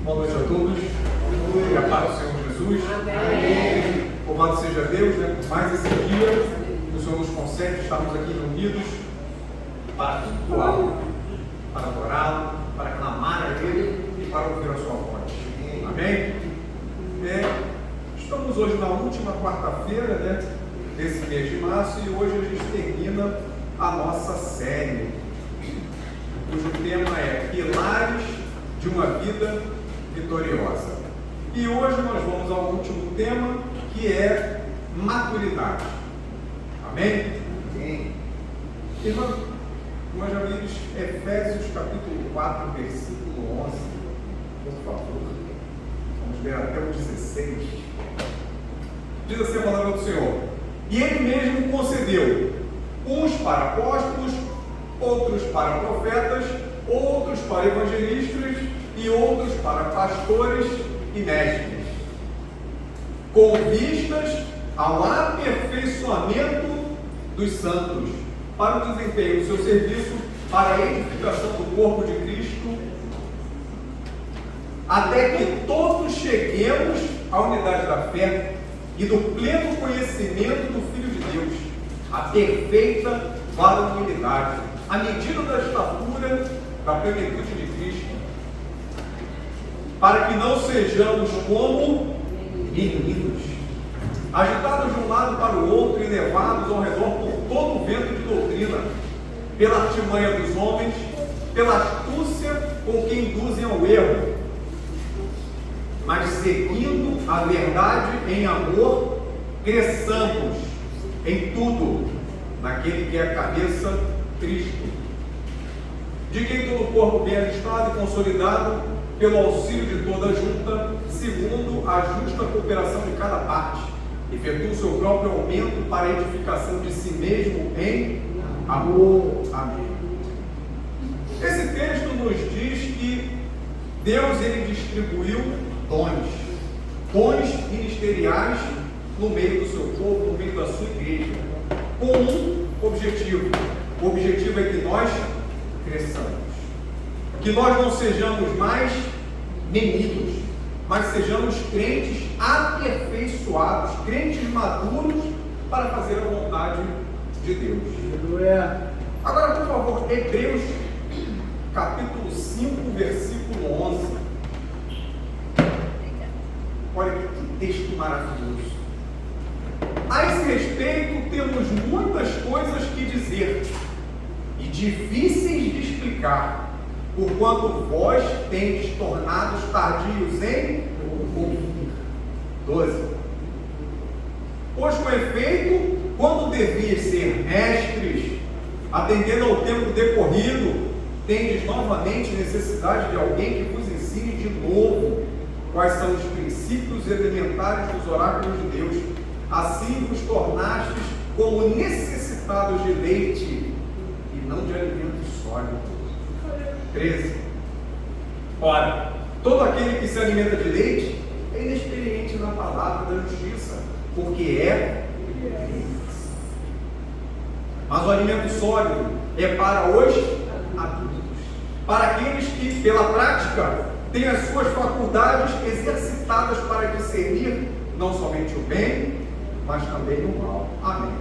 Boa noite a todos. E a paz do Senhor Jesus. Amém. Louvado seja Deus, né? Por mais esse dia que o Senhor nos concede, estarmos aqui reunidos para cultuá-lo, para adorá-lo, para clamar a Ele e para ouvir a sua voz. Amém? Estamos hoje na última quarta-feira, né, desse mês de março, e hoje a gente termina a nossa série, cujo tema é Pilares de uma Vida Vitoriosa. E hoje nós vamos ao último tema, que é maturidade. Amém? Amém. Irmã Jamires, Efésios capítulo 4, versículo 11, por favor. Vamos ler até o 16. Diz assim a palavra do Senhor: e Ele mesmo concedeu uns para apóstolos, outros para profetas, outros para evangelistas e outros para pastores e mestres, com vistas ao aperfeiçoamento dos santos, para o desempenho do seu serviço, para a edificação do corpo de Cristo, até que todos cheguemos à unidade da fé e do pleno conhecimento do Filho de Deus, a perfeita varonilidade, à medida da estatura da plenitude de Cristo, para que não sejamos como meninos, agitados de um lado para o outro e levados ao redor por todo o vento de doutrina, pela artimanha dos homens, pela astúcia com que induzem ao erro, mas seguindo a verdade em amor, cresçamos em tudo naquele que é a cabeça, Cristo, de quem todo o corpo bem ajustado e consolidado pelo auxílio de toda a junta, segundo a justa cooperação de cada parte, efetua o seu próprio aumento para a edificação de si mesmo em amor. Amém. Esse texto nos diz que Deus ele distribuiu dons ministeriais no meio do seu povo, no meio da sua igreja, com um objetivo. O objetivo é que nós cresçamos, que nós não sejamos mais meninos, mas sejamos crentes aperfeiçoados, crentes maduros para fazer a vontade de Deus. Agora, por favor, Hebreus capítulo 5, versículo 11. Olha que texto maravilhoso. A esse respeito, temos muitas coisas que dizer e difíceis de explicar, porquanto vós tendes tornados tardios em ouvir. 12. Pois, com efeito, quando devias ser mestres, atendendo ao tempo decorrido, tendes novamente necessidade de alguém que vos ensine de novo quais são os princípios elementares dos oráculos de Deus. Assim vos tornastes como necessitados de leite e não de alimento sólido. 13. Ora, todo aquele que se alimenta de leite é inexperiente na palavra da justiça, porque é criança. Mas o alimento sólido é para os adultos, para aqueles que, pela prática, têm as suas faculdades exercitadas para discernir não somente o bem, mas também o mal. Amém.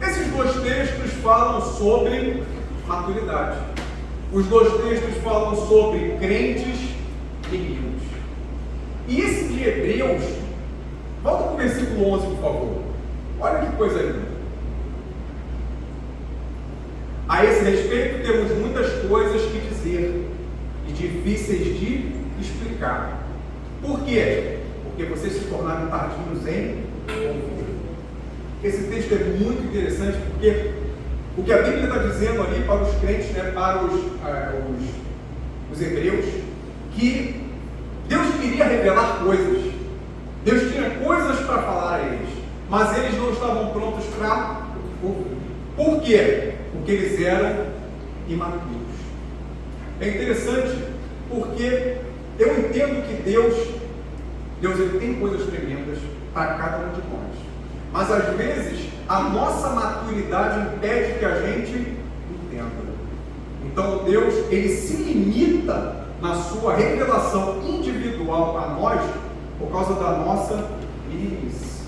Esses dois textos falam sobre maturidade. Os dois textos falam sobre crentes meninos. E esse de Hebreus, volta para o versículo 11, por favor. Olha que coisa linda. A esse respeito, temos muitas coisas que dizer e difíceis de explicar. Por quê? Porque vocês se tornaram tardios em ouvir. Esse texto é muito interessante, porque o que a Bíblia está dizendo ali para os crentes, né, para os hebreus, que Deus queria revelar coisas, Deus tinha coisas para falar a eles, mas eles não estavam prontos para ouvir. Por quê? Porque eles eram imaturos. É interessante porque eu entendo que Deus ele tem coisas tremendas para cada um de nós, mas às vezes a nossa maturidade impede que a gente entenda. Então Deus ele se limita na sua revelação individual a nós por causa da nossa meninice.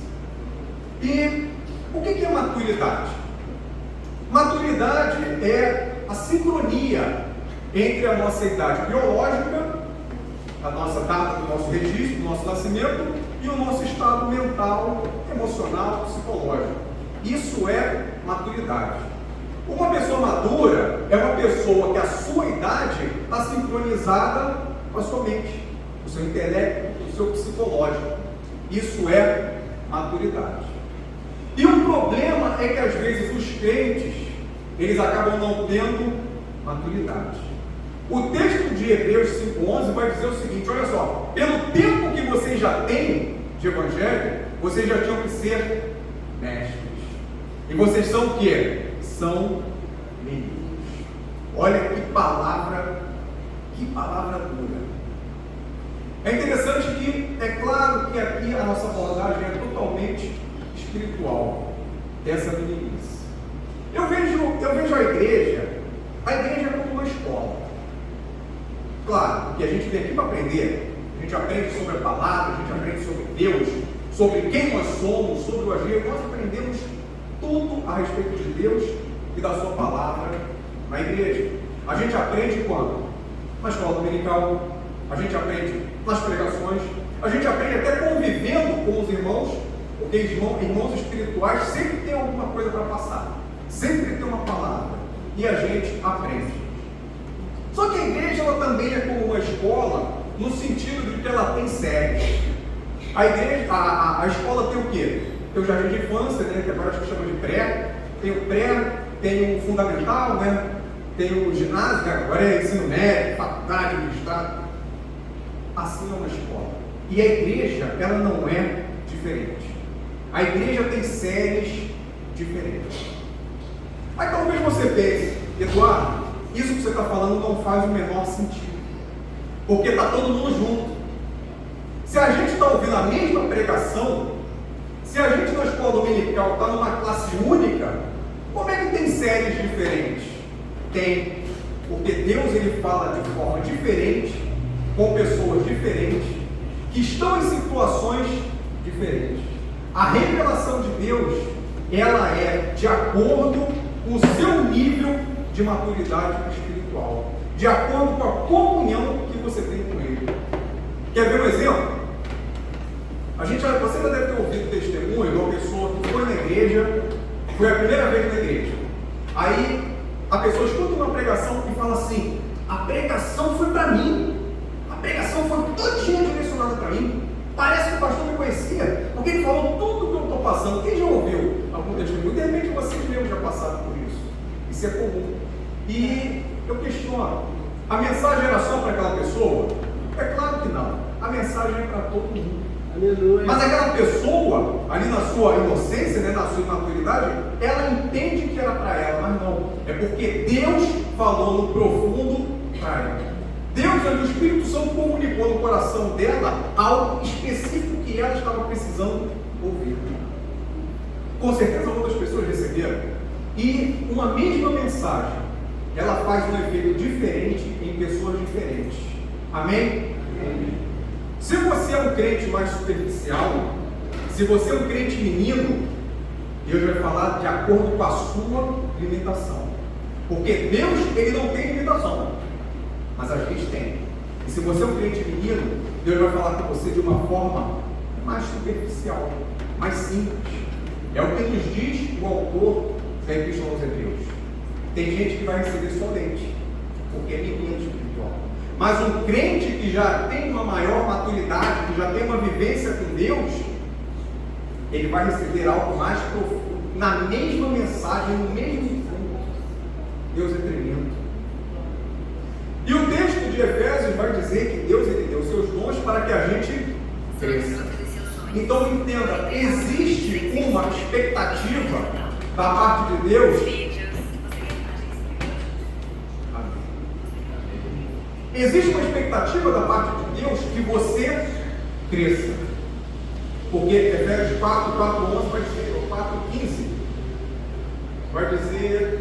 E o que é maturidade? Maturidade é a sincronia entre a nossa idade biológica, a nossa data do nosso registro, do nosso nascimento, e o nosso estado mental, emocional, psicológico. Isso é maturidade. Uma pessoa madura é uma pessoa que a sua idade está sincronizada com a sua mente, com o seu intelecto, com o seu psicológico. Isso é maturidade. E o problema é que às vezes os crentes, eles acabam não tendo maturidade. O texto de Hebreus 5,11 vai dizer o seguinte: olha só, pelo tempo que vocês já têm de evangelho, vocês já tinham que ser mestres. E vocês são o quê? São meninos. Olha que palavra dura. É interessante que, é claro que aqui a nossa abordagem é totalmente espiritual dessa meninice. Eu vejo a igreja como uma escola. Claro, porque a gente vem aqui para aprender. A gente aprende sobre a palavra, a gente aprende sobre Deus, sobre quem nós somos, sobre o agir. Nós aprendemos tudo a respeito de Deus e da sua palavra na igreja. A gente aprende quando? Na escola dominical, a gente aprende nas pregações, a gente aprende até convivendo com os irmãos, porque irmãos espirituais sempre tem alguma coisa para passar, sempre tem uma palavra, e a gente aprende. Só que a igreja ela também é como uma escola, no sentido de que ela tem séries. A escola tem o quê? Tem o jardim de infância, né, que agora a gente chama de pré, tem o fundamental, né, tem o ginásio, né, agora é ensino médio, faculdade, mestrado. Assim é uma escola. E a igreja, ela não é diferente. A igreja tem séries diferentes. Aí talvez você pense, Eduardo, isso que você está falando não faz o menor sentido, porque está todo mundo junto. Se a gente está ouvindo a mesma pregação, se a gente na escola dominical está numa classe única, como é que tem séries diferentes? Tem, porque Deus ele fala de forma diferente, com pessoas diferentes, que estão em situações diferentes. A revelação de Deus, ela é de acordo com o seu nível de maturidade espiritual, de acordo com a comunhão que você tem com Ele. Quer ver um exemplo? Você já deve ter ouvido o testemunho de uma pessoa que foi na igreja, foi a primeira vez na igreja. Aí a pessoa escuta uma pregação e fala assim: a pregação foi para mim, a pregação foi todinha direcionada para mim. Parece que o pastor me conhecia, porque ele falou tudo o que eu estou passando. Quem já ouviu algum testemunho? De repente vocês mesmos já passaram por isso. Isso é comum. E eu questiono: a mensagem era só para aquela pessoa? É claro que não. A mensagem é para todo mundo. Aleluia. Mas aquela pessoa, ali na sua inocência, né, na sua imaturidade, ela entende que era para ela, mas não. É porque Deus falou no profundo para ela. Deus, o Espírito Santo, comunicou no coração dela algo específico que ela estava precisando ouvir. Com certeza outras pessoas receberam. E uma mesma mensagem, ela faz um efeito diferente em pessoas diferentes. Amém? Amém. Se você é um crente mais superficial, se você é um crente menino, Deus vai falar de acordo com a sua limitação. Porque Deus, ele não tem limitação, mas a gente tem. E se você é um crente menino, Deus vai falar com você de uma forma mais superficial, mais simples. É o que nos diz o autor da Epístola aos Hebreus. Tem gente que vai receber só leite, porque é menino espiritual. Mas um crente que já tem uma maior maturidade, que já tem uma vivência com Deus, ele vai receber algo mais profundo, na mesma mensagem, no mesmo fundo. Deus é tremendo. E o texto de Efésios vai dizer que Deus ele deu seus dons para que a gente cresça. Então entenda, existe uma expectativa da parte de Deus. Existe uma expectativa da parte de Deus que você cresça. Porque Efésios 4, 4, 11 vai dizer, ou 4, 15, vai dizer: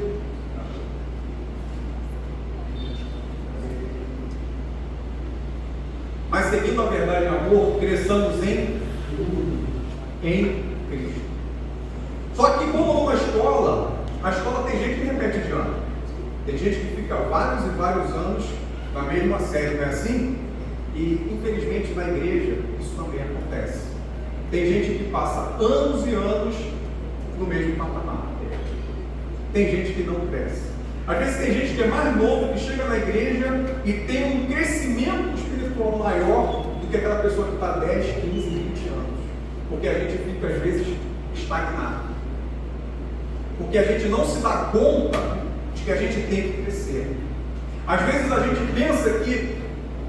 seguindo a verdade em amor, cresçamos em tudo, em Cristo. Só que como numa escola, a escola tem gente que repete de ano. Tem gente que fica vários e vários anos na mesma série, não é assim? E infelizmente na igreja isso também acontece. Tem gente que passa anos e anos no mesmo patamar. Tem gente que não cresce. Às vezes tem gente que é mais novo, que chega na igreja e tem um crescimento espiritual maior do que aquela pessoa que está 10, 15, 20 anos. Porque a gente fica às vezes estagnado. Porque a gente não se dá conta de que a gente tem que crescer. Às vezes a gente pensa que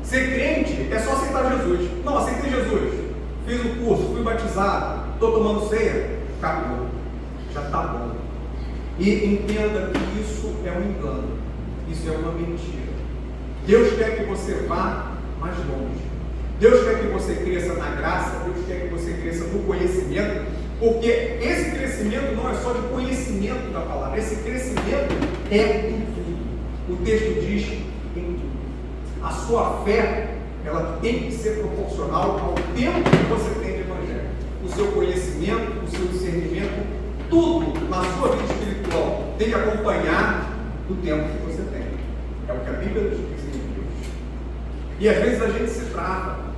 ser crente é só aceitar Jesus. Não, aceitei Jesus, fiz o curso, fui batizado, estou tomando ceia, acabou, já está bom. E entenda que isso é um engano, isso é uma mentira. Deus quer que você vá mais longe. Deus quer que você cresça na graça, Deus quer que você cresça no conhecimento, porque esse crescimento não é só de conhecimento da palavra, esse crescimento é em tudo. O texto diz em tudo. A sua fé, ela tem que ser proporcional ao tempo que você tem de evangelho. O seu conhecimento, o seu discernimento, tudo na sua vida espiritual tem que acompanhar o tempo que você tem. É o que a Bíblia nos diz em Deus. E às vezes a gente se trava.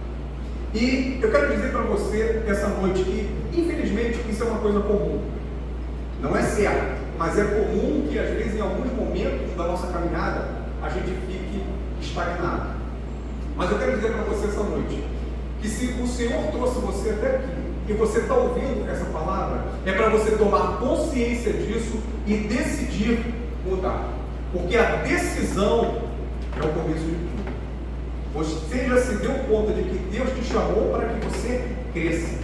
E eu quero dizer para você essa noite que, infelizmente, isso é uma coisa comum. Não é certo, mas é comum que às vezes em alguns momentos da nossa caminhada a gente fique estagnado. Mas eu quero dizer para você essa noite que se o Senhor trouxe você até aqui e você está ouvindo essa palavra, é para você tomar consciência disso e decidir mudar. Porque a decisão é o começo de tudo. Você já se deu conta de que Deus te chamou para que você cresça,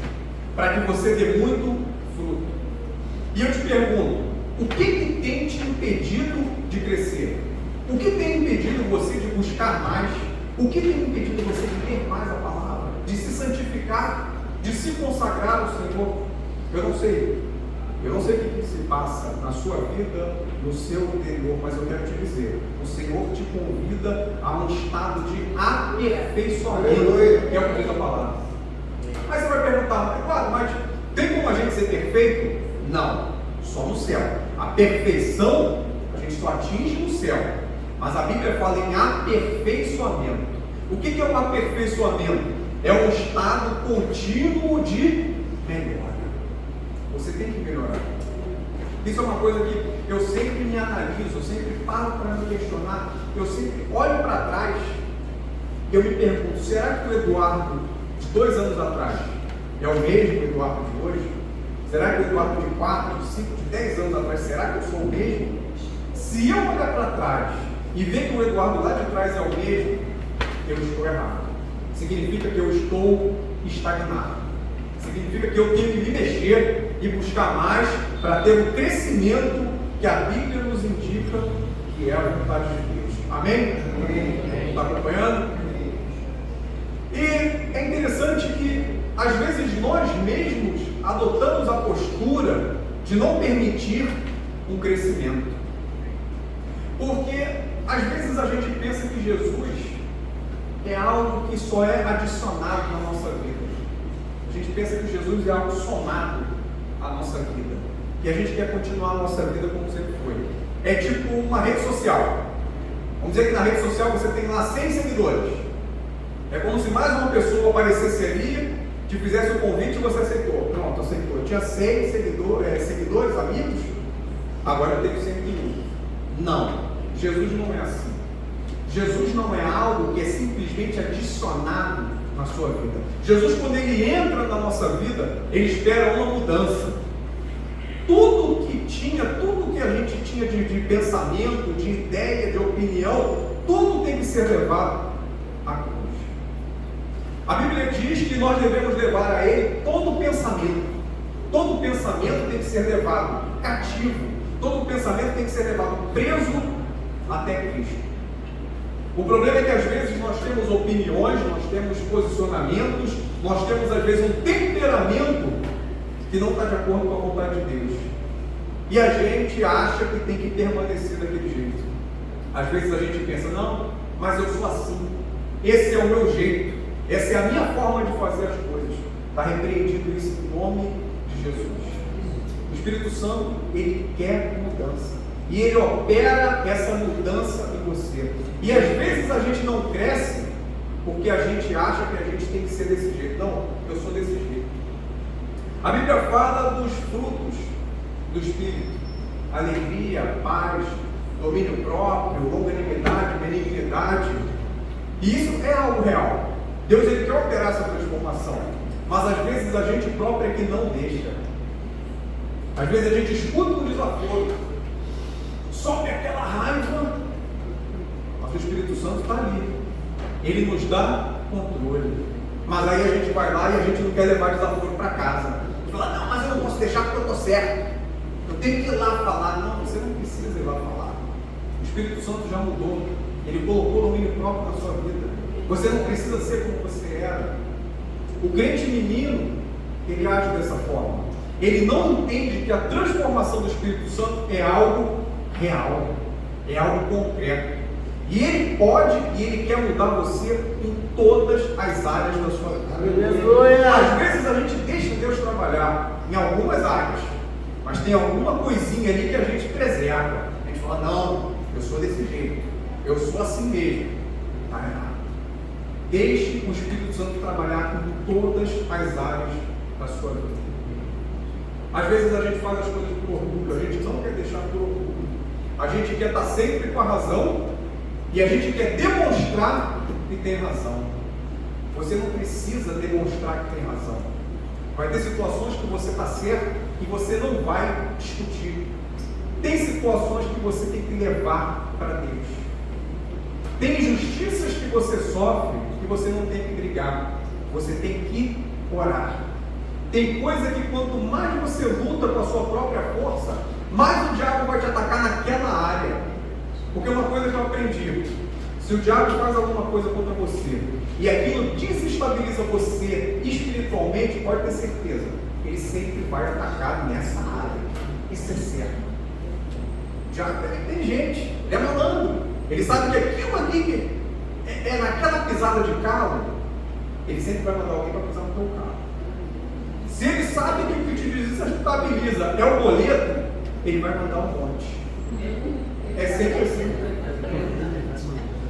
para que você dê muito fruto. E eu te pergunto, o que tem te impedido de crescer? O que tem impedido você de buscar mais? O que tem impedido você de ter mais a palavra? De se santificar? De se consagrar ao Senhor? Eu não sei. Eu não sei o que se passa na sua vida, no seu interior, mas eu quero te dizer, o Senhor te convida a um estado de aperfeiçoamento, que é o que diz a palavra. Aí você vai perguntar, claro, mas tem como a gente ser perfeito? Não, só no céu. A perfeição a gente só atinge no céu, mas a Bíblia fala em aperfeiçoamento. O que é um aperfeiçoamento? É um estado contínuo de melhora. Você tem que melhorar. Isso é uma coisa que eu sempre me analiso, eu sempre paro para me questionar, eu sempre olho para trás e eu me pergunto, será que o Eduardo de 2 anos atrás é o mesmo Eduardo de hoje? Será que o Eduardo de 4, de 5, de 10 anos atrás, será que eu sou o mesmo? Se eu olhar para trás e ver que o Eduardo lá de trás é o mesmo, eu estou errado. Significa que eu estou estagnado. Significa que eu tenho que me mexer e buscar mais para ter o crescimento que a Bíblia nos indica que é a vontade de Deus. Amém? Está acompanhando? E é interessante que às vezes nós mesmos adotamos a postura de não permitir um crescimento. Porque às vezes a gente pensa que Jesus é algo que só é adicionado na nossa vida. A gente pensa que Jesus é algo somado à nossa vida. E a gente quer continuar a nossa vida como sempre foi. É tipo uma rede social. Vamos dizer que na rede social você tem lá 100 seguidores. É como se mais uma pessoa aparecesse ali, te fizesse um convite e você aceitou. Pronto, aceitou. Eu tinha 100 seguidores, amigos, agora eu tenho 101. Não, Jesus não é assim. Jesus não é algo que é simplesmente adicionado na sua vida. Jesus, quando Ele entra na nossa vida, Ele espera uma mudança. Tudo que a gente tinha de pensamento, de ideia, de opinião, tudo tem que ser levado à cruz. A Bíblia diz que nós devemos levar a Ele todo pensamento. Todo pensamento tem que ser levado cativo. Todo pensamento tem que ser levado preso até Cristo. O problema é que às vezes nós temos opiniões, nós temos posicionamentos, nós temos às vezes um temperamento que não está de acordo com a vontade de Deus. E a gente acha que tem que permanecer daquele jeito. Às vezes a gente pensa, não, mas eu sou assim, esse é o meu jeito. Essa é a minha forma de fazer as coisas. Está repreendido isso em nome de Jesus. O Espírito Santo, ele quer mudança. E ele opera essa mudança em você. E às vezes a gente não cresce porque a gente acha que a gente tem que ser desse jeito. Não, eu sou desse jeito. A Bíblia fala dos frutos do Espírito: alegria, paz, domínio próprio, longanimidade, benignidade. E isso é algo real. Deus, ele quer operar essa transformação, mas às vezes a gente próprio é que não deixa. Às vezes a gente escuta um desaforo, sobe aquela raiva, mas o Espírito Santo está ali, ele nos dá controle. Mas aí a gente vai lá e a gente não quer levar desaforo para casa. A gente fala: não, mas eu não posso deixar porque eu estou certo, eu tenho que ir lá falar. Não, você não precisa ir lá falar. O Espírito Santo já mudou, ele colocou o domínio próprio na sua vida. Você não precisa ser como você era. O crente menino, ele age dessa forma. Ele não entende que a transformação do Espírito Santo é algo real, é algo concreto. E ele pode e ele quer mudar você em todas as áreas da sua vida. Às vezes a gente deixa Deus trabalhar em algumas áreas, mas tem alguma coisinha ali que a gente preserva. A gente fala: não, eu sou desse jeito, eu sou assim mesmo. Está errado. Deixe o Espírito Santo trabalhar em todas as áreas da sua vida. Às vezes a gente faz as coisas por orgulho, a gente não quer deixar por orgulho. A gente quer estar sempre com a razão e a gente quer demonstrar que tem razão. Você não precisa demonstrar que tem razão. Vai ter situações que você está certo e você não vai discutir. Tem situações que você tem que levar para Deus. Tem injustiças que você sofre que você não tem que brigar. Você tem que orar. Tem coisa que quanto mais você luta com a sua própria força, mais o diabo vai te atacar naquela área. Porque uma coisa que eu aprendi: se o diabo faz alguma coisa contra você e aquilo desestabiliza você espiritualmente, pode ter certeza, ele sempre vai atacar nessa área. Isso é certo. O diabo tem gente, ele é malandro. Ele sabe que aquilo ali que é naquela pisada de carro, ele sempre vai mandar alguém para pisar no teu carro. Se ele sabe que o que te desestabiliza é o boleto, ele vai mandar um monte. É sempre assim.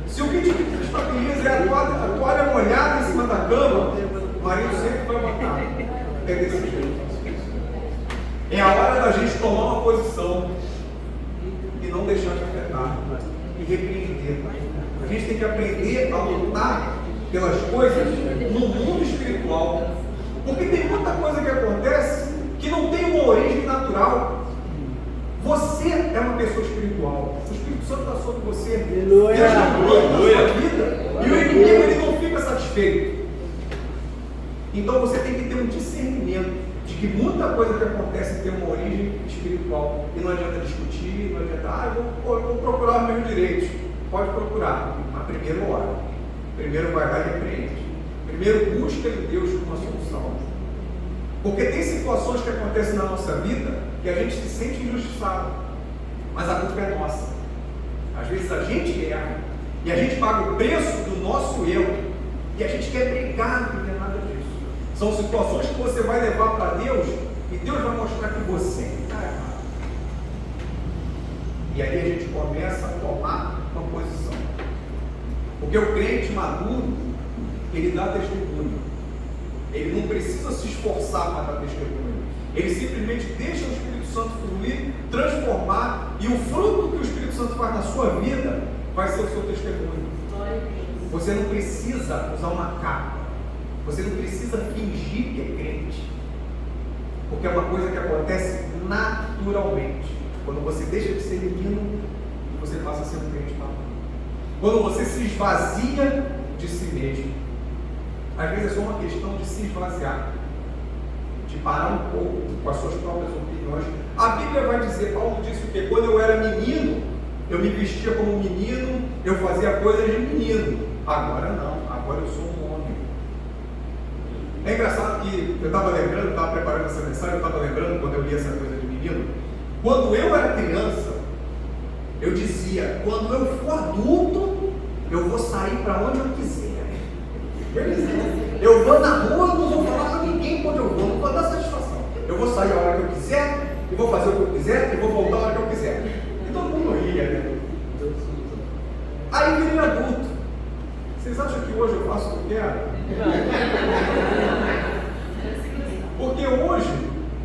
Se o que te desestabiliza é a toalha molhada em cima da cama, o marido sempre vai botar. É desse jeito. É a hora da gente tomar uma posição e não deixar de afetar. E repreender. A gente tem que aprender a lutar pelas coisas no mundo espiritual. Porque tem muita coisa que acontece que não tem uma origem natural. Você é uma pessoa espiritual. O Espírito Santo está sobre você. Deus está cuidando da sua vida. E o inimigo, ele não fica satisfeito. Então você tem que ter um discernimento de que muita coisa que acontece tem uma origem espiritual. E não adianta discutir, não adianta: eu vou procurar os meus direitos. Pode procurar, mas primeiro ora. Primeiro vai lá e repreende. Primeiro busca em Deus uma solução. Porque tem situações que acontecem na nossa vida que a gente se sente injustiçado, mas a culpa é nossa. Às vezes a gente erra e a gente paga o preço do nosso erro e a gente quer brigar, não é nada disso. São situações que você vai levar para Deus e Deus vai mostrar que você está errado. E aí a gente começa a tomar uma posição. Porque o crente maduro, ele dá testemunho. Ele não precisa se esforçar para dar testemunho. Ele simplesmente deixa o Espírito Santo fluir, transformar, e o fruto que o Espírito Santo faz na sua vida vai ser o seu testemunho. Você não precisa usar uma capa. Você não precisa fingir que é crente. Porque é uma coisa que acontece naturalmente. Quando você deixa de ser menino, você passa a ser um crente maduro. Quando você se esvazia de si mesmo. Às vezes é só uma questão de se esvaziar, de parar um pouco com as suas próprias opiniões. A Bíblia vai dizer, Paulo disse o quê? Quando eu era menino, eu me vestia como menino, eu fazia coisas de menino. Agora não, agora eu sou um homem. É engraçado que eu estava lembrando, estava preparando essa mensagem, eu estava lembrando quando eu li essa coisa de menino. Quando eu era criança, eu dizia: quando eu for adulto, eu vou sair para onde eu quiser. Beleza. Eu vou na rua, não vou falar para ninguém quando eu vou, não vou dar satisfação. Eu vou sair a hora que eu quiser, e vou fazer o que eu quiser, e vou voltar a hora que eu quiser. E todo mundo ria, né? Aí virei adulto. Vocês acham que hoje eu faço o que eu quero? Porque hoje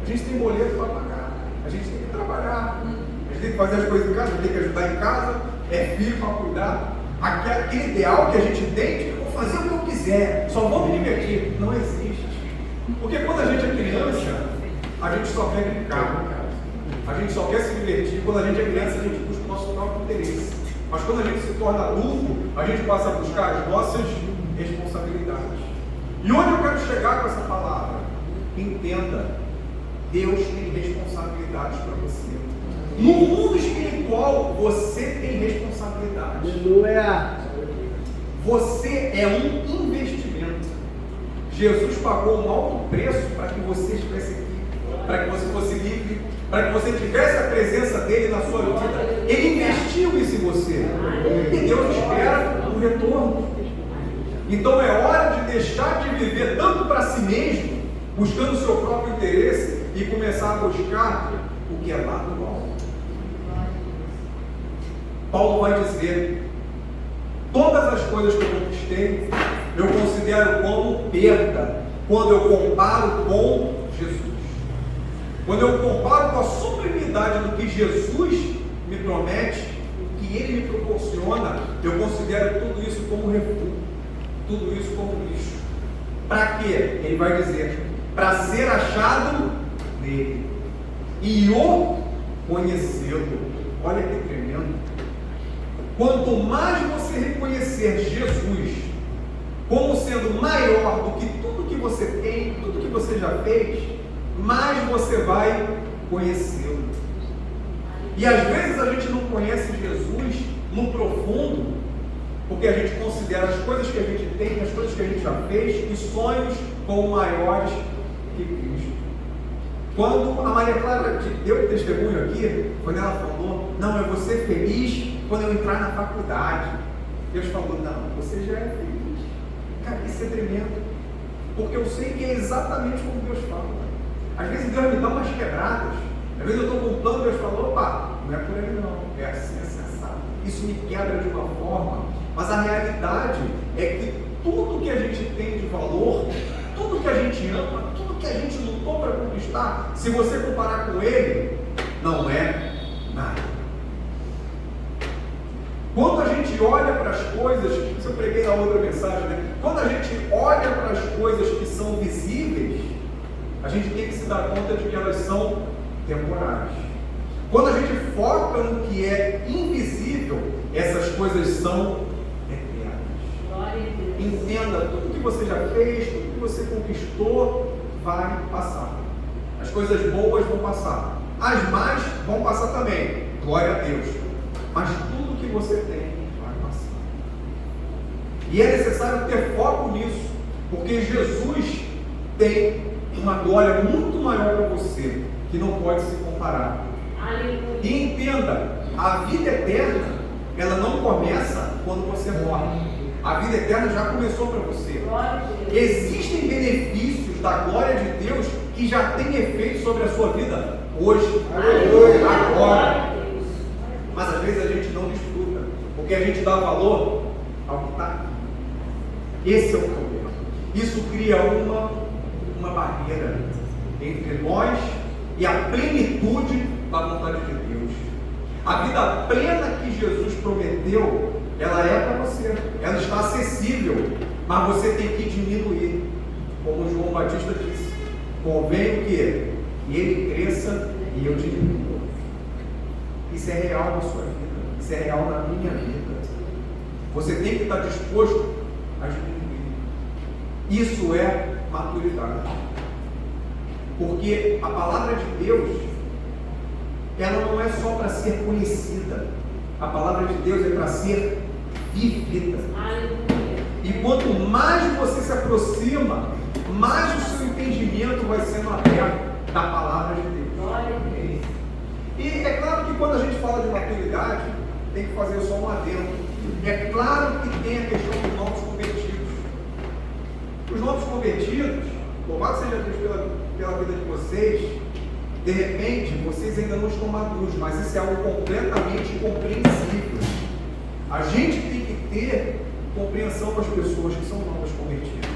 a gente tem boleto para pagar, a gente tem que trabalhar, a gente tem que fazer as coisas em casa, a gente tem que ajudar em casa, é filho para cuidar. Aquele ideal que a gente tem de eu vou fazer o que eu quiser, só vou me divertir, não existe. Porque quando a gente é criança, a gente só quer brincar, a gente só quer se divertir. Quando a gente é criança, a gente busca o nosso próprio interesse. Mas quando a gente se torna adulto, a gente passa a buscar as nossas responsabilidades. E onde eu quero chegar com essa palavra? Entenda, Deus tem responsabilidades para você. No mundo espiritual, você tem responsabilidade. Aleluia! Você é um investimento. Jesus pagou um alto preço para que você estivesse aqui, para que você fosse livre, para que você tivesse a presença dele na sua vida. Ele investiu isso em você. E Deus espera o retorno. Então é hora de deixar de viver tanto para si mesmo, buscando o seu próprio interesse, e começar a buscar o que é lá do alto. Paulo vai dizer: todas as coisas que eu conquistei, eu considero como perda, quando eu comparo com Jesus. Quando eu comparo com a sublimidade do que Jesus me promete, o que Ele me proporciona, eu considero tudo isso como refúgio, tudo isso como lixo. Para quê? Ele vai dizer: para ser achado nele e o conhecê-lo. Olha que tremendo. Quanto mais você reconhecer Jesus como sendo maior do que tudo que você tem, tudo que você já fez, mais você vai conhecê-lo. E às vezes a gente não conhece Jesus no profundo, porque a gente considera as coisas que a gente tem, as coisas que a gente já fez, e sonhos como maiores que Cristo. Quando a Maria Clara deu testemunho aqui, quando ela falou: não, eu vou ser feliz quando eu entrar na faculdade. Deus falou: não, você já é feliz. Cara, isso é tremendo, porque eu sei que é exatamente como Deus fala. Às vezes Deus me dá umas quebradas, às vezes eu estou com um plano, Deus falou: opa, não é por aí não, é assim, é sensato. Isso me quebra de uma forma, mas a realidade é que tudo que a gente tem de valor, tudo que a gente ama, tudo que a gente lutou para conquistar, se você comparar com Ele, não é nada. Quando a gente olha para as coisas, isso eu preguei na outra mensagem, né? Quando a gente olha para as coisas que são visíveis, a gente tem que se dar conta de que elas são temporárias. Quando a gente foca no que é invisível, essas coisas são eternas. Entenda, tudo que você já fez, tudo que você conquistou, vai passar. As coisas boas vão passar. As más vão passar também. Glória a Deus. Mas tudo que você tem vai passar. E é necessário ter foco nisso, porque Jesus tem uma glória muito maior para você, que não pode se comparar. E entenda, a vida eterna, ela não começa quando você morre. A vida eterna já começou para você. Existem benefícios da glória de Deus que já têm efeito sobre a sua vida hoje, agora. Mas às vezes a gente não desfruta, porque a gente dá valor ao que está aqui. Esse é o problema. Isso cria uma barreira entre nós e a plenitude da vontade de Deus. A vida plena que Jesus prometeu, ela é para você, ela está acessível, mas você tem que diminuir. Como João Batista disse: convém o que? Ele cresça e eu diminua. Isso é real na sua vida, isso é real na minha vida. Você tem que estar disposto a diminuir. Isso é maturidade. Porque a palavra de Deus, ela não é só para ser conhecida. A palavra de Deus é para ser vivida. E quanto mais você se aproxima, mais o seu entendimento vai sendo aberto da palavra de Deus. E é claro que quando a gente fala de maturidade, tem que fazer só um adendo. É claro que tem a questão dos novos convertidos. Os novos convertidos, louvado seja Deus pela vida de vocês, de repente vocês ainda não estão maduros, mas isso é algo completamente incompreensível. A gente tem que ter compreensão com as pessoas que são novas convertidas.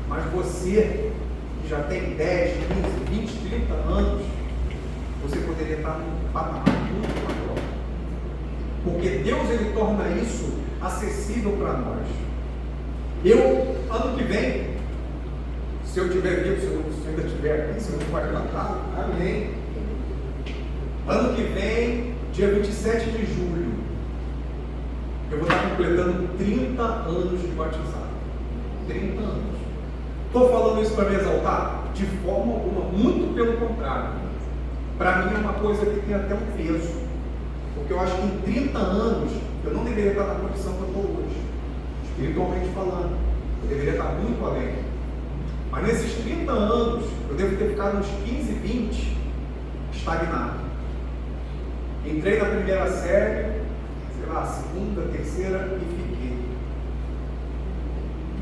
Mas você, que já tem 10, 15, 20, 30 anos, você poderia estar num patamar muito maior. Porque Deus, Ele torna isso acessível para nós. Eu, ano que vem, se eu estiver vivo, se eu ainda estiver aqui, se eu não for arrebatado, amém. Ano que vem, dia 27 de julho, eu vou estar completando 30 anos de batizado. 30 anos. Estou falando isso para me exaltar? De forma alguma, muito pelo contrário. Para mim é uma coisa que tem até um peso. Porque eu acho que em 30 anos eu não deveria estar na condição que eu estou hoje. Espiritualmente falando. Eu deveria estar muito além. Mas nesses 30 anos, eu devo ter ficado uns 15, 20 estagnado. Entrei na primeira série, sei lá, segunda, terceira e fiquei.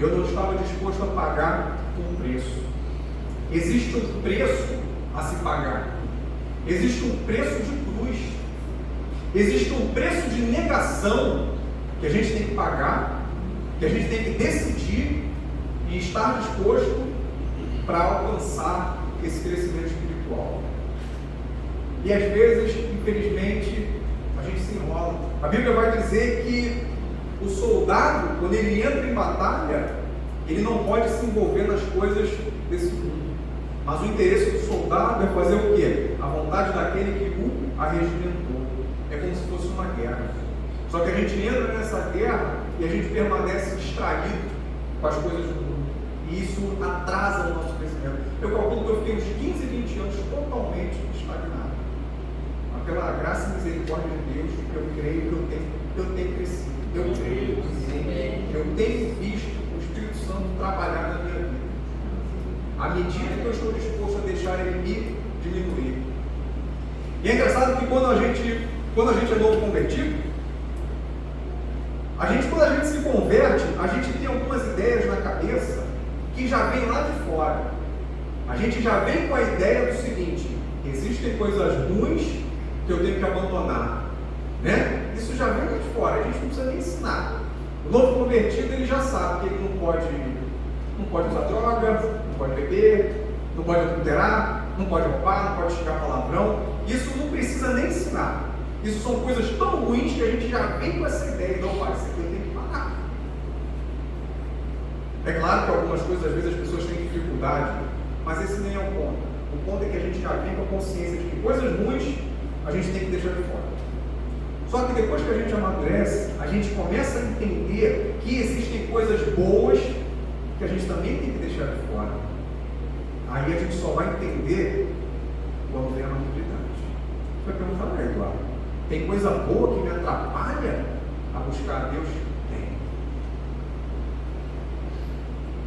Eu não estava disposto a pagar um preço. Existe um preço a se pagar. Existe um preço de cruz. Existe um preço de negação que a gente tem que pagar, que a gente tem que decidir e estar disposto para alcançar esse crescimento espiritual. E às vezes, infelizmente, a gente se enrola. A Bíblia vai dizer que o soldado, quando ele entra em batalha, ele não pode se envolver nas coisas desse mundo. Mas o interesse do soldado é fazer o quê? A vontade daquele que o arregimentou. É como se fosse uma guerra. Só que a gente entra nessa guerra e a gente permanece distraído com as coisas do mundo. E isso atrasa o nosso crescimento. Eu calculo que eu fiquei uns 15, 20 anos totalmente estagnado. Mas pela graça e misericórdia de Deus, eu creio que eu tenho crescido. Eu creio, eu tenho visto o Espírito Santo trabalhar na minha vida. À medida que eu estou disposto a deixar ele me diminuir. E é engraçado que quando a gente é novo convertido, quando a gente se converte, a gente tem algumas ideias na cabeça que já vem lá de fora. A gente já vem com a ideia do seguinte: existem coisas ruins que eu tenho que abandonar, né? Isso já vem lá de fora, a gente não precisa nem ensinar. O novo convertido, ele já sabe que ele não pode usar droga, não pode beber, não pode adulterar, não pode roubar, não pode xingar palavrão. Isso não precisa nem ensinar. Isso são coisas tão ruins que a gente já vem com essa ideia de não, isso aqui eu tenho que parar. É claro que algumas coisas, às vezes, as pessoas têm dificuldade, mas esse nem é o ponto. O ponto é que a gente já vem com a consciência de que coisas ruins a gente tem que deixar de fora. Só que depois que a gente amadurece, a gente começa a entender que existem coisas boas que a gente também tem que deixar de fora. Aí a gente só vai entender quando vem a maturidade. Você vai perguntar, Eduardo, tem coisa boa que me atrapalha a buscar a Deus? Tem.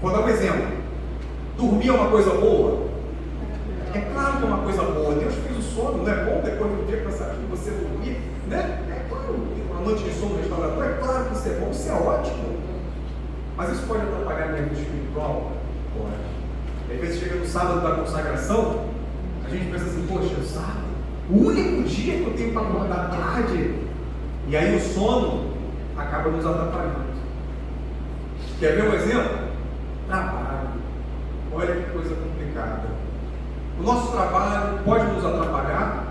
Vou dar um exemplo. Dormir é uma coisa boa? É claro que é uma coisa boa. Deus fez o sono, não é bom depois do dia cansativo você dormir, né? É claro, uma noite de sono restaurador, é claro que isso é bom, isso é ótimo. Mas isso pode atrapalhar a minha vida espiritual? Pode. Às vezes chega no sábado da consagração, a gente pensa assim, poxa, o sábado, o único dia que eu tenho para acordar tarde, e aí o sono acaba nos atrapalhando. Quer ver um exemplo? Trabalho. Olha que coisa complicada. O nosso trabalho pode nos atrapalhar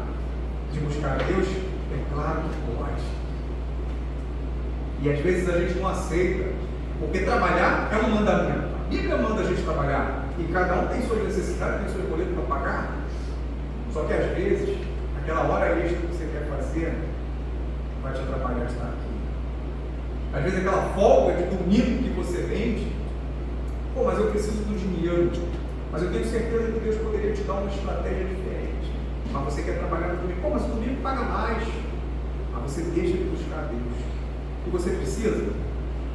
de buscar a Deus? É claro que pode. E às vezes a gente não aceita, porque trabalhar é um mandamento. A Bíblia manda a gente trabalhar, e cada um tem suas necessidades, tem seus boletos para pagar. Só que às vezes, aquela hora extra que você quer fazer vai te atrapalhar de estar aqui. Às vezes aquela folga de domingo que você vende, pô, mas eu preciso do dinheiro, mas eu tenho certeza que Deus poderia te dar uma estratégia diferente. Mas você quer trabalhar no domingo, pô, mas o domingo paga mais. Mas você deixa de buscar a Deus. O que você precisa?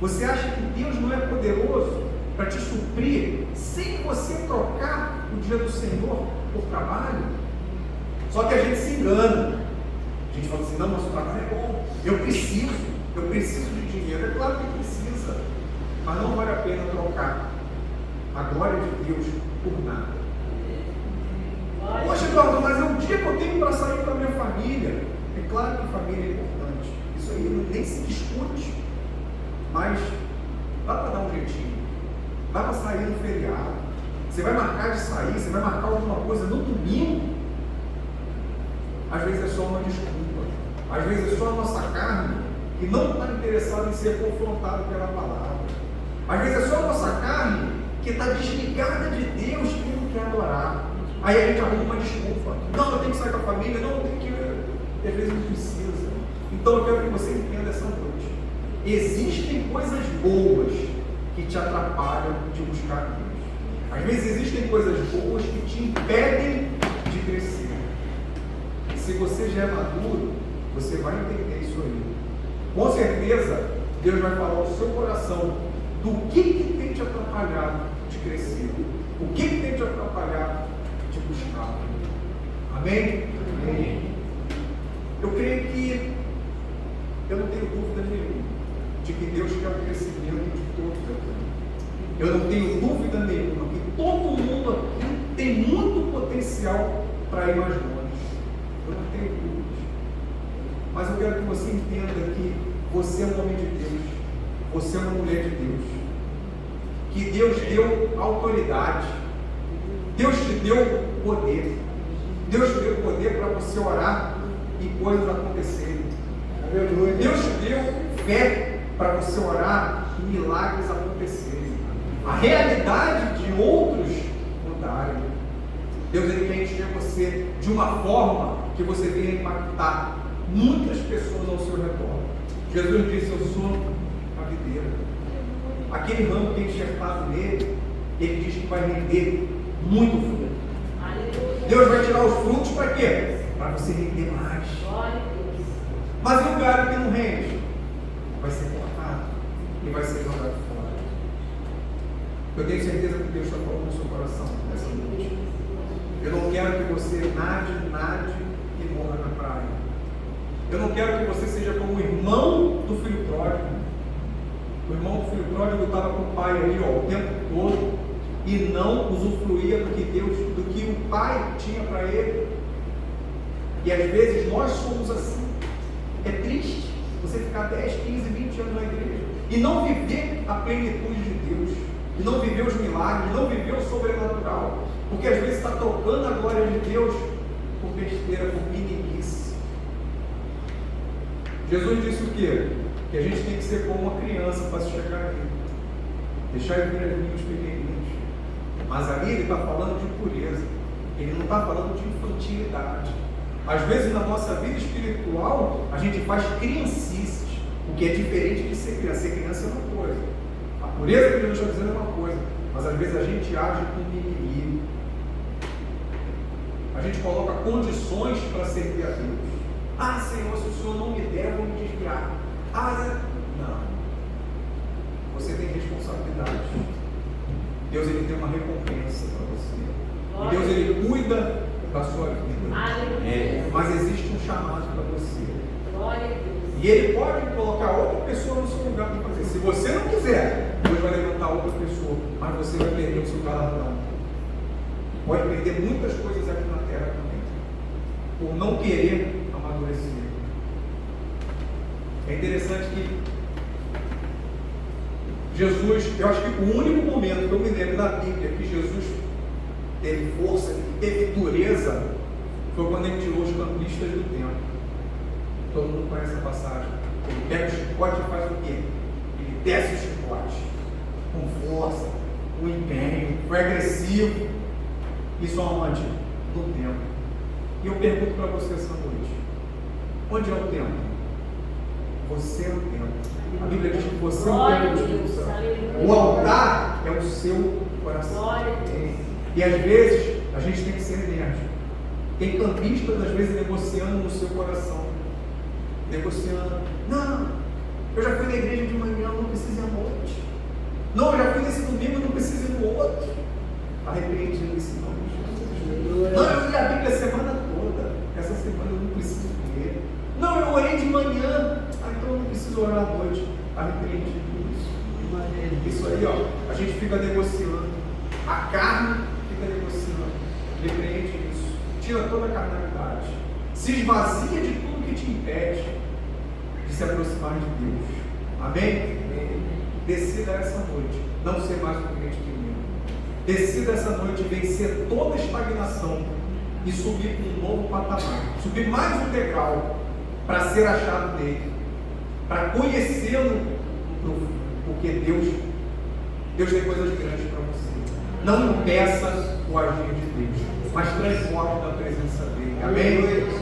Você acha que Deus não é poderoso para te suprir sem você trocar o dia do Senhor por trabalho? Só que a gente se engana. A gente fala assim, não, mas o trabalho é bom. Eu preciso de dinheiro. É claro que precisa. Mas não vale a pena trocar a glória de Deus por nada. Poxa, Eduardo, mas é um dia que eu tenho para sair com a minha família. É claro que família é importante. Isso aí nem se discute. Mas dá para dar um jeitinho. Dá para sair no feriado. Você vai marcar de sair, você vai marcar alguma coisa no domingo. Às vezes é só uma desculpa. Às vezes é só a nossa carne que não está interessada em ser confrontada pela palavra. Às vezes é só a nossa carne que está desligada de Deus, que não quer adorar. Aí a gente arruma uma desculpa. Não, eu tenho que sair com a família, não, eu tenho que... E às vezes não precisa. Então eu quero que você entenda essa noite. Existem coisas boas que te atrapalham de buscar Deus. Às vezes existem coisas boas que te impedem de crescer. E se você já é maduro, você vai entender isso aí. Com certeza, Deus vai falar ao seu coração do que tem te atrapalhado de crescer. O que tem te atrapalhado de buscar. Amém? Amém. Eu creio que eu não tenho dúvida nenhuma de que Deus quer o crescimento de todos aqui. Eu não tenho dúvida nenhuma que todo mundo aqui tem muito potencial para ir mais longe. Eu não tenho dúvidas. Mas eu quero que você entenda que você é um homem de Deus. Você é uma mulher de Deus. Que Deus deu autoridade. Deus te deu poder. Deus te deu poder para você orar e coisas acontecerem. Deus te deu fé para você orar e milagres acontecerem. A realidade de outros mudarem. Deus ele quer encher você de uma forma que você venha impactar muitas pessoas ao seu redor. Jesus disse: eu sou a videira. Aquele ramo que é enxertado nele, ele diz que vai render muito fruto. Deus vai tirar os frutos para quê? Para você render mais. Mas e o galho que não rende? Vai ser cortado e vai ser jogado fora. Eu tenho certeza que Deus está falando no seu coração nessa noite. Eu não quero que você nade e morra na praia. Eu não quero que você seja como o irmão do filho pródigo. O irmão do filho pródigo estava com o pai ali o tempo todo e não usufruía do que o pai tinha para ele. E às vezes nós somos assim. É triste você ficar 10, 15, 20 anos na igreja e não viver a plenitude de Deus, e não viver os milagres, não viver o sobrenatural, porque às vezes está trocando a glória de Deus por besteira, por meninice. Jesus disse o quê? Que a gente tem que ser como uma criança para se chegar a Ele, deixar Ele vir as meninos pequenininhos. Mas ali Ele está falando de pureza, Ele não está falando de infantilidade. Às vezes na nossa vida espiritual a gente faz criancices, o que é diferente de ser criança. Ser criança é uma coisa, a pureza que Jesus está dizendo é uma coisa, mas às vezes a gente age com mimimi. A gente coloca condições para servir a Deus. Ah, Senhor, se o Senhor não me der, eu vou me desviar. Não. Você tem responsabilidade. Deus ele tem uma recompensa para você. E Deus ele cuida da sua vida. Mas existe um chamado para você. E Ele pode colocar outra pessoa no seu lugar para fazer. Se você não quiser, Deus vai levantar outra pessoa, mas você vai perder o seu galardão. Pode perder muitas coisas aqui na terra também, por não querer amadurecer. É interessante que Jesus, eu acho que o único momento que eu me lembro na Bíblia que Jesus teve força, teve dureza, foi quando ele tirou os cambistas do templo. Todo mundo conhece a passagem. Ele pega o chicote e faz o quê? Ele desce o chicote com força, com empenho, foi agressivo. Isso aonde? No templo. E eu pergunto para você essa noite: onde é o templo? Você é o templo. A Bíblia diz que você é o templo do Espírito Santo. O altar é o seu coração. E às vezes a gente tem que ser enérgico. Tem cambistas às vezes negociando no seu coração. Negociando. Não, eu já fui na igreja de manhã, não preciso ir à noite. Não, eu já fui nesse domingo, não preciso ir no outro. Arrependido desse nome de Jesus. Não, eu li a Bíblia a semana toda. Essa semana eu não preciso ler. Não, eu orei de manhã. Então eu não preciso orar à noite. Arrependido disso. Isso aí, ó, a gente fica negociando. A carne fica negociando. Repreende isso. Tira toda a carnalidade. Se esvazia de tudo que te impede de se aproximar de Deus. Amém? Decida essa noite não ser mais um crente que mesmo. Decida essa noite vencer toda a estagnação e subir para um novo patamar. Subir mais um degrau para ser achado nele. Para conhecê-lo no profundo. Porque Deus tem coisas grandes para você. Não impeça o agir de Deus, mas transforme na presença dele. Amém?